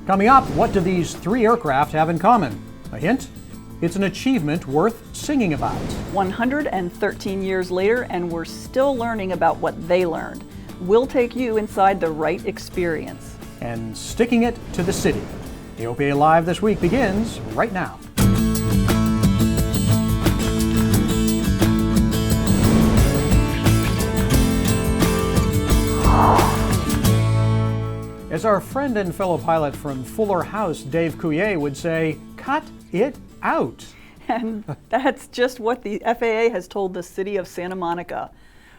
Coming up, what do these three aircraft have in common? A hint? It's an achievement worth singing about. 113 years later, and we're still learning about what they learned. We'll take you inside the Wright experience. And sticking it to the city. AOPA Live this week begins right now. As our friend and fellow pilot from Fuller House, Dave Couillet, would say, cut it out. And that's just what the FAA has told the city of Santa Monica.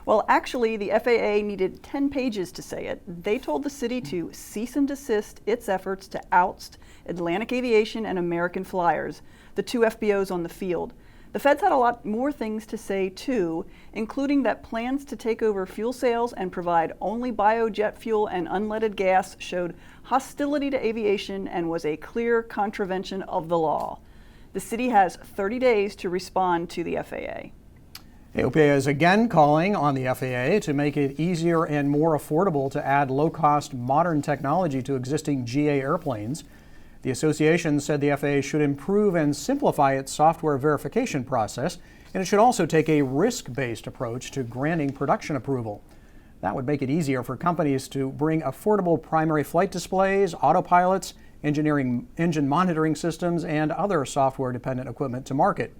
Well, actually, the FAA needed 10 pages to say it. They told the city to cease and desist its efforts to oust Atlantic Aviation and American Flyers, the two FBOs on the field. The feds had a lot more things to say too, including that plans to take over fuel sales and provide only biojet fuel and unleaded gas showed hostility to aviation and was a clear contravention of the law. The city has 30 days to respond to the FAA. AOPA is again calling on the FAA to make it easier and more affordable to add low-cost modern technology to existing GA airplanes. The association said the FAA should improve and simplify its software verification process, and it should also take a risk-based approach to granting production approval. That would make it easier for companies to bring affordable primary flight displays, autopilots, engine monitoring systems, and other software-dependent equipment to market.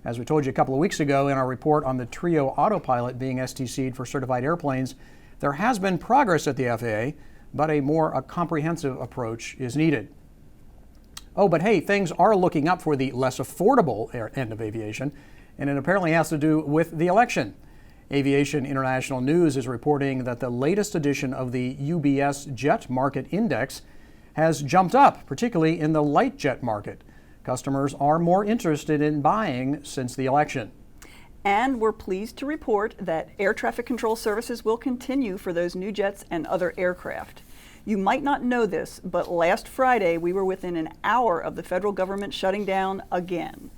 As we told you a couple of weeks ago in our report on the Trio autopilot being STC'd for certified airplanes, there has been progress at the FAA, but a more comprehensive approach is needed. Oh, but hey, things are looking up for the less affordable end of aviation, and it apparently has to do with the election. Aviation International News is reporting that the latest edition of the UBS Jet Market Index has jumped up, particularly in the light jet market. Customers are more interested in buying since the election. And we're pleased to report that air traffic control services will continue for those new jets and other aircraft. You might not know this, but last Friday we were within an hour of the federal government shutting down again.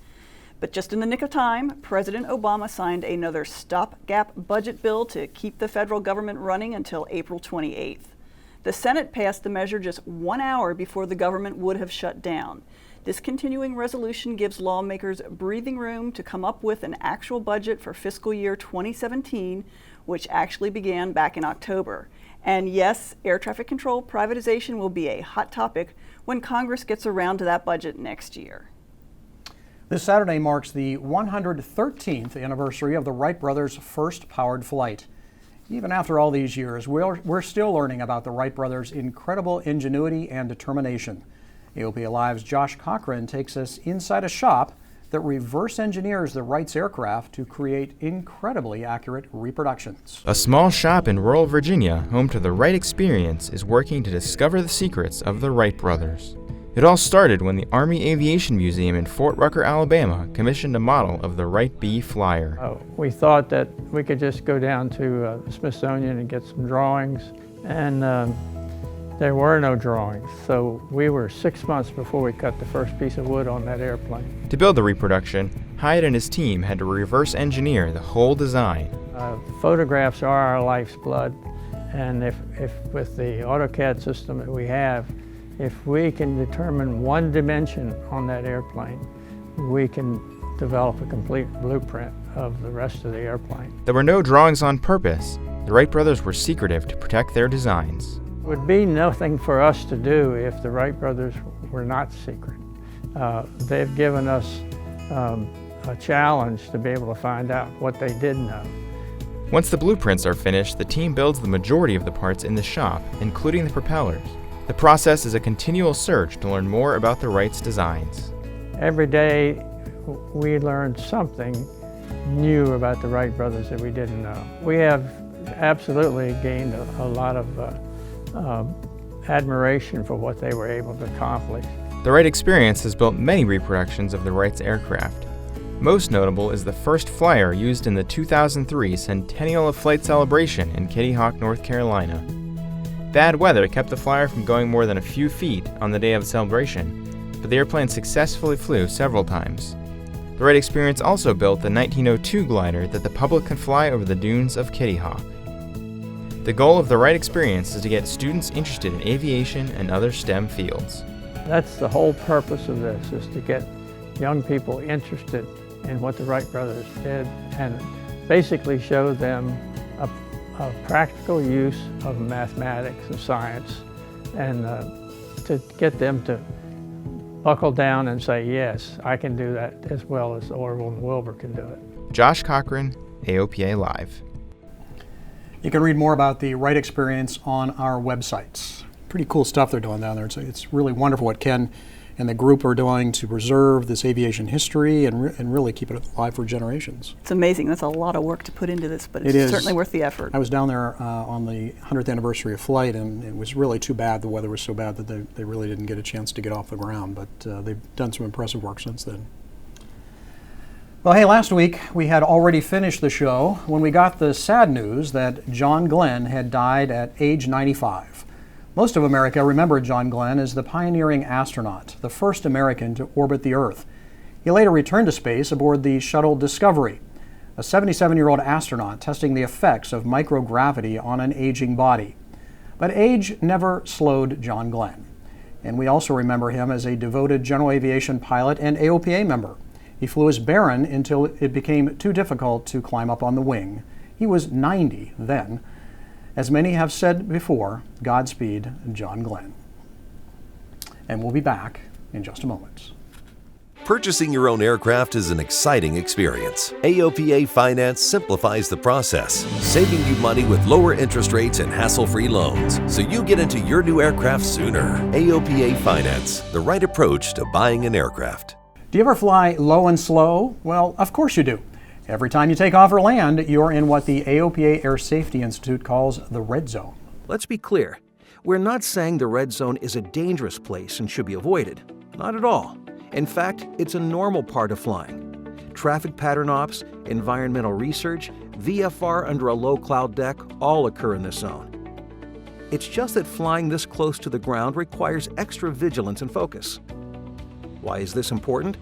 But just in the nick of time, President Obama signed another stopgap budget bill to keep the federal government running until April 28th. The Senate passed the measure just 1 hour before the government would have shut down. This continuing resolution gives lawmakers breathing room to come up with an actual budget for fiscal year 2017, which actually began back in October. And yes, air traffic control privatization will be a hot topic when Congress gets around to that budget next year. This Saturday marks the 113th anniversary of the Wright brothers' first powered flight. Even after all these years, we're still learning about the Wright brothers' incredible ingenuity and determination. AOPA Live's Josh Cochran takes us inside a shop that reverse engineers the Wrights aircraft to create incredibly accurate reproductions. A small shop in rural Virginia, home to the Wright Experience, is working to discover the secrets of the Wright brothers. It all started when the Army Aviation Museum in Fort Rucker, Alabama, commissioned a model of the Wright B Flyer. We thought that we could just go down to the Smithsonian and get some drawings, and there were no drawings, so we were 6 months before we cut the first piece of wood on that airplane. To build the reproduction, Hyatt and his team had to reverse engineer the whole design. Photographs are our life's blood, and if with the AutoCAD system that we have, if we can determine one dimension on that airplane, we can develop a complete blueprint of the rest of the airplane. There were no drawings on purpose. The Wright brothers were secretive to protect their designs. It would be nothing for us to do if the Wright brothers were not secret. They've given us a challenge to be able to find out what they did know. Once the blueprints are finished, the team builds the majority of the parts in the shop, including the propellers. The process is a continual search to learn more about the Wrights' designs. Every day we learned something new about the Wright brothers that we didn't know. We have absolutely gained a lot of admiration for what they were able to accomplish. The Wright Experience has built many reproductions of the Wrights aircraft. Most notable is the first flyer used in the 2003 Centennial of Flight celebration in Kitty Hawk, North Carolina. Bad weather kept the flyer from going more than a few feet on the day of the celebration, but the airplane successfully flew several times. The Wright Experience also built the 1902 glider that the public could fly over the dunes of Kitty Hawk. The goal of the Wright Experience is to get students interested in aviation and other STEM fields. That's the whole purpose of this, is to get young people interested in what the Wright brothers did and basically show them a practical use of mathematics and science, and to get them to buckle down and say, yes, I can do that as well as Orville and Wilbur can do it. Josh Cochran, AOPA Live. You can read more about the Wright experience on our websites. Pretty cool stuff they're doing down there. It's really wonderful what Ken and the group are doing to preserve this aviation history and really keep it alive for generations. It's amazing. That's a lot of work to put into this, but It is. certainly worth the effort. I was down there on the 100th anniversary of flight, and it was really too bad. The weather was so bad that they really didn't get a chance to get off the ground, but they've done some impressive work since then. Well, hey, last week we had already finished the show when we got the sad news that John Glenn had died at age 95. Most of America remembered John Glenn as the pioneering astronaut, the first American to orbit the Earth. He later returned to space aboard the shuttle Discovery, a 77-year-old astronaut testing the effects of microgravity on an aging body. But age never slowed John Glenn. And we also remember him as a devoted general aviation pilot and AOPA member. He flew as Baron until it became too difficult to climb up on the wing. He was 90 then. As many have said before, Godspeed, John Glenn. And we'll be back in just a moment. Purchasing your own aircraft is an exciting experience. AOPA Finance simplifies the process, saving you money with lower interest rates and hassle-free loans, so you get into your new aircraft sooner. AOPA Finance, the right approach to buying an aircraft. Do you ever fly low and slow? Well, of course you do. Every time you take off or land, you're in what the AOPA Air Safety Institute calls the red zone. Let's be clear. We're not saying the red zone is a dangerous place and should be avoided. Not at all. In fact, it's a normal part of flying. Traffic pattern ops, environmental research, VFR under a low cloud deck all occur in this zone. It's just that flying this close to the ground requires extra vigilance and focus. Why is this important?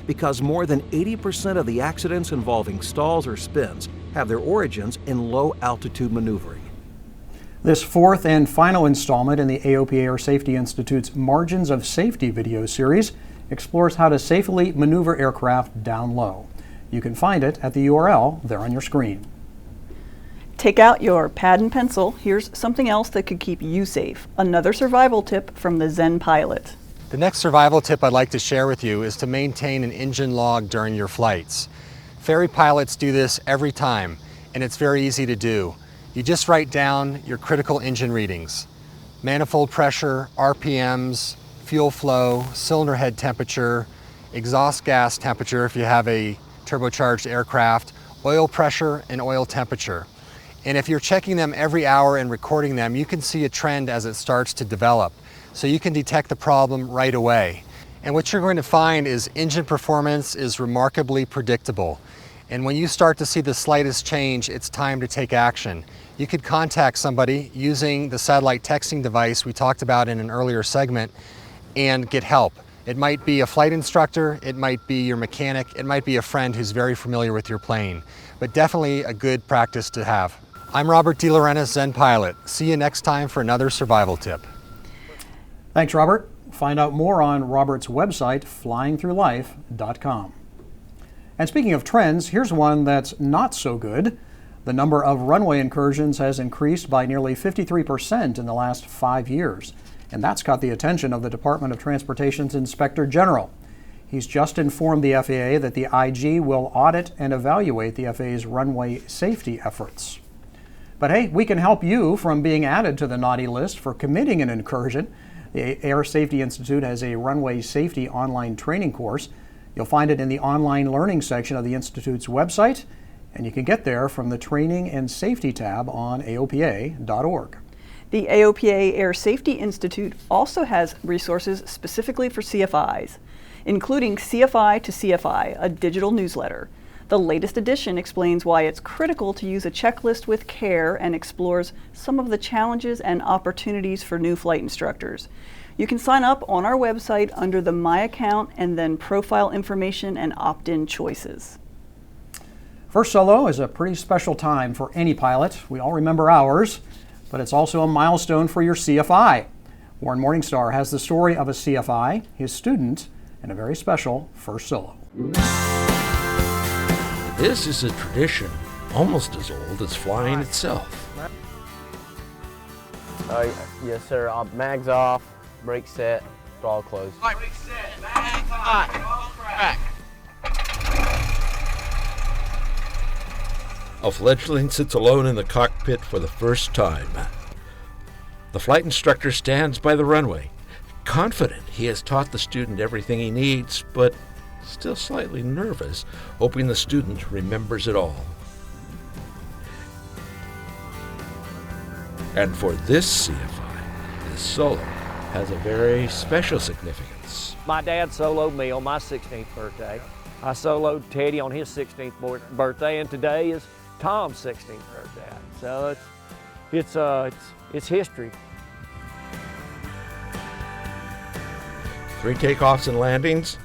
Because more than 80% of the accidents involving stalls or spins have their origins in low-altitude maneuvering. This fourth and final installment in the AOPA Air Safety Institute's Margins of Safety video series explores how to safely maneuver aircraft down low. You can find it at the URL there on your screen. Take out your pad and pencil. Here's something else that could keep you safe. Another survival tip from the Zen pilot. The next survival tip I'd like to share with you is to maintain an engine log during your flights. Ferry pilots do this every time, and it's very easy to do. You just write down your critical engine readings: manifold pressure, RPMs, fuel flow, cylinder head temperature, exhaust gas temperature if you have a turbocharged aircraft, oil pressure, and oil temperature. And if you're checking them every hour and recording them, you can see a trend as it starts to develop. So you can detect the problem right away. And what you're going to find is engine performance is remarkably predictable. And when you start to see the slightest change, it's time to take action. You could contact somebody using the satellite texting device we talked about in an earlier segment and get help. It might be a flight instructor, it might be your mechanic, it might be a friend who's very familiar with your plane, but definitely a good practice to have. I'm Robert DeLaurentis, Zen Pilot. See you next time for another survival tip. Thanks, Robert. Find out more on Robert's website, flyingthroughlife.com. And speaking of trends, here's one that's not so good. The number of runway incursions has increased by nearly 53% in the last 5 years. And that's caught the attention of the Department of Transportation's Inspector General. He's just informed the FAA that the IG will audit and evaluate the FAA's runway safety efforts. But hey, we can help you from being added to the naughty list for committing an incursion. The Air Safety Institute has a runway safety online training course. You'll find it in the online learning section of the Institute's website, and you can get there from the Training and Safety tab on AOPA.org. The AOPA Air Safety Institute also has resources specifically for CFIs, including CFI to CFI, a digital newsletter. The latest edition explains why it's critical to use a checklist with care and explores some of the challenges and opportunities for new flight instructors. You can sign up on our website under the My Account and then Profile Information and Opt-in choices. First solo is a pretty special time for any pilot. We all remember ours, but it's also a milestone for your CFI. Warren Morningstar has the story of a CFI, his student, and a very special first solo. This is a tradition almost as old as flying itself. Yes, sir. Mags off, brake set, throttle closed. Brake set, mags hot, crack. A fledgling sits alone in the cockpit for the first time. The flight instructor stands by the runway, confident he has taught the student everything he needs, but still slightly nervous, hoping the student remembers it all. And for this CFI, this solo has a very special significance. My dad soloed me on my 16th birthday. I soloed Teddy on his 16th birthday, and today is Tom's 16th birthday. So it's history. 3 takeoffs and landings,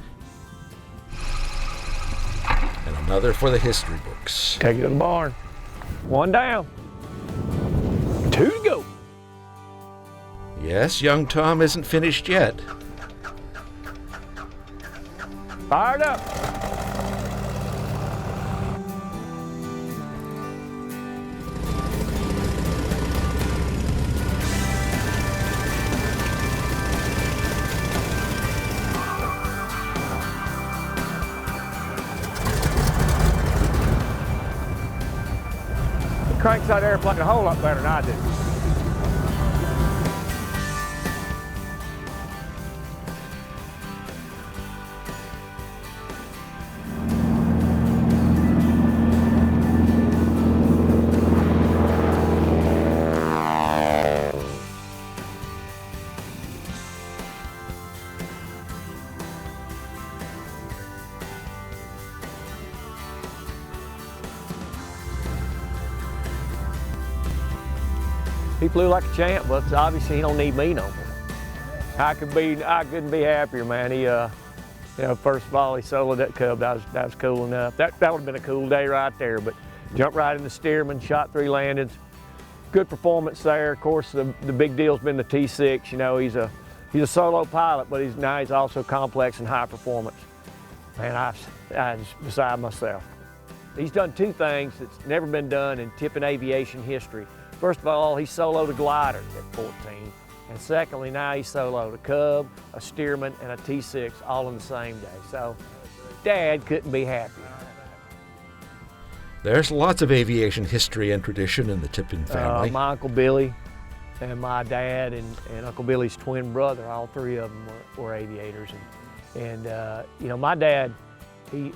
and another for the history books. Take it to the barn. 1 down. 2 to go. Yes, young Tom isn't finished yet. Fired up. He cranks that airplane a whole lot better than I do. He flew like a champ, but obviously he don't need me no more. I couldn't be happier, man. He, first of all, he soloed that Cub. That was cool enough. That would have been a cool day right there. But jumped right in the Stearman, shot 3 landings. Good performance there. Of course, the big deal's been the T-6. You know, he's a solo pilot, but now he's also complex and high performance. Man, I was beside myself. He's done 2 things that's never been done in Tippin aviation history. First of all, he soloed a glider at 14. And secondly, now he soloed a Cub, a Stearman, and a T-6 all on the same day. So Dad couldn't be happier. There's lots of aviation history and tradition in the Tippin family. My Uncle Billy and my dad and Uncle Billy's twin brother, all 3 of them were aviators. And my dad, he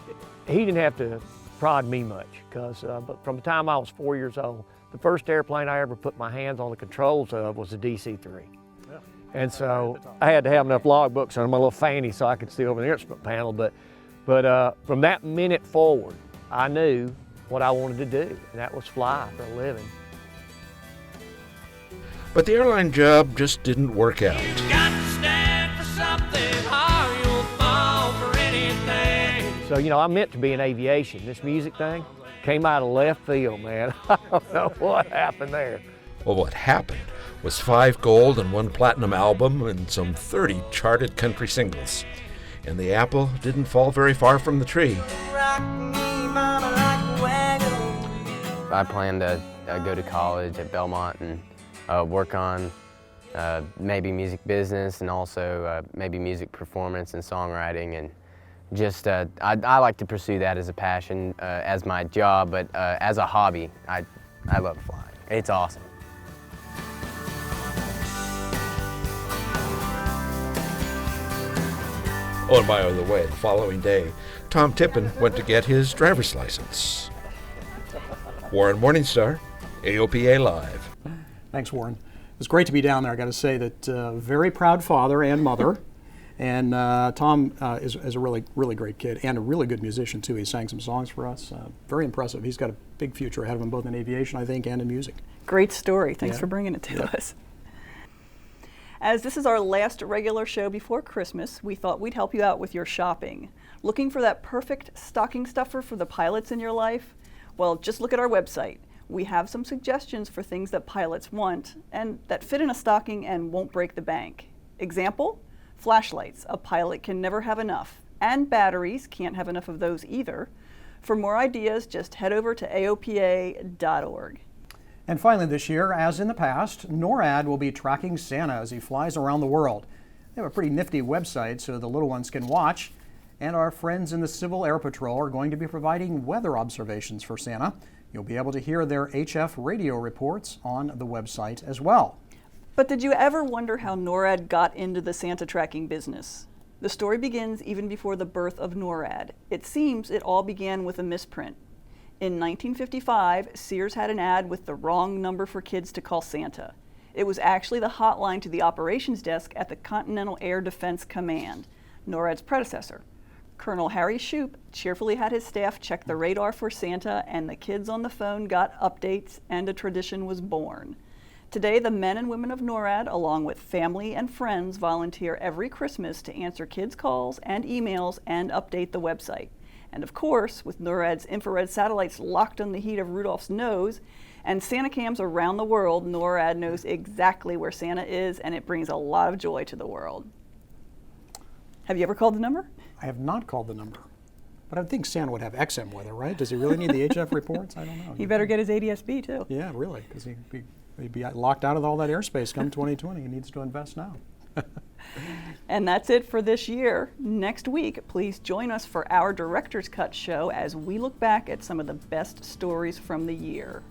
didn't have to prod me much, because but from the time I was 4 years old, the first airplane I ever put my hands on the controls of was a DC-3. Yeah. And so I had to have enough logbooks on my little fanny so I could see over the instrument panel. But from that minute forward, I knew what I wanted to do, and that was fly for a living. But the airline job just didn't work out. So, I meant to be in aviation. This music thing came out of left field, man. I don't know what happened there. Well, what happened was 5 gold and 1 platinum album and some 30 charted country singles. And the apple didn't fall very far from the tree. I plan to go to college at Belmont and work on maybe music business and also maybe music performance and songwriting, and just I like to pursue that as a passion, as my job, but as a hobby, I love flying. It's awesome. Oh, and by the way, the following day, Tom Tippin went to get his driver's license. Warren Morningstar, AOPA Live. Thanks, Warren. It's great to be down there. I got to say that very proud father and mother. And Tom is a really, really great kid and a really good musician, too. He sang some songs for us. Very impressive. He's got a big future ahead of him, both in aviation, I think, and in music. Great story. Thanks for bringing it to us. As this is our last regular show before Christmas, we thought we'd help you out with your shopping. Looking for that perfect stocking stuffer for the pilots in your life? Well, just look at our website. We have some suggestions for things that pilots want and that fit in a stocking and won't break the bank. Example, flashlights. A pilot can never have enough. And batteries, can't have enough of those either. For more ideas, just head over to AOPA.org. And finally this year, as in the past, NORAD will be tracking Santa as he flies around the world. They have a pretty nifty website so the little ones can watch. And our friends in the Civil Air Patrol are going to be providing weather observations for Santa. You'll be able to hear their HF radio reports on the website as well. But did you ever wonder how NORAD got into the Santa tracking business? The story begins even before the birth of NORAD. It seems it all began with a misprint. In 1955, Sears had an ad with the wrong number for kids to call Santa. It was actually the hotline to the operations desk at the Continental Air Defense Command, NORAD's predecessor. Colonel Harry Shoup cheerfully had his staff check the radar for Santa, and the kids on the phone got updates, and a tradition was born. Today, the men and women of NORAD, along with family and friends, volunteer every Christmas to answer kids' calls and emails and update the website. And of course, with NORAD's infrared satellites locked on the heat of Rudolph's nose and Santa cams around the world, NORAD knows exactly where Santa is, and it brings a lot of joy to the world. Have you ever called the number? I have not called the number. But I think Santa would have XM weather, right? Does he really need the HF reports? I don't know. He better get his ADS-B too. Yeah, really, because he'd be locked out of all that airspace come 2020. He needs to invest now. And that's it for this year. Next week, please join us for our Director's Cut show as we look back at some of the best stories from the year.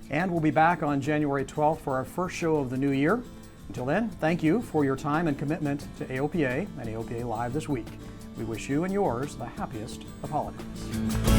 And we'll be back on January 12th for our first show of the new year. Until then, thank you for your time and commitment to AOPA and AOPA Live this week. We wish you and yours the happiest of holidays.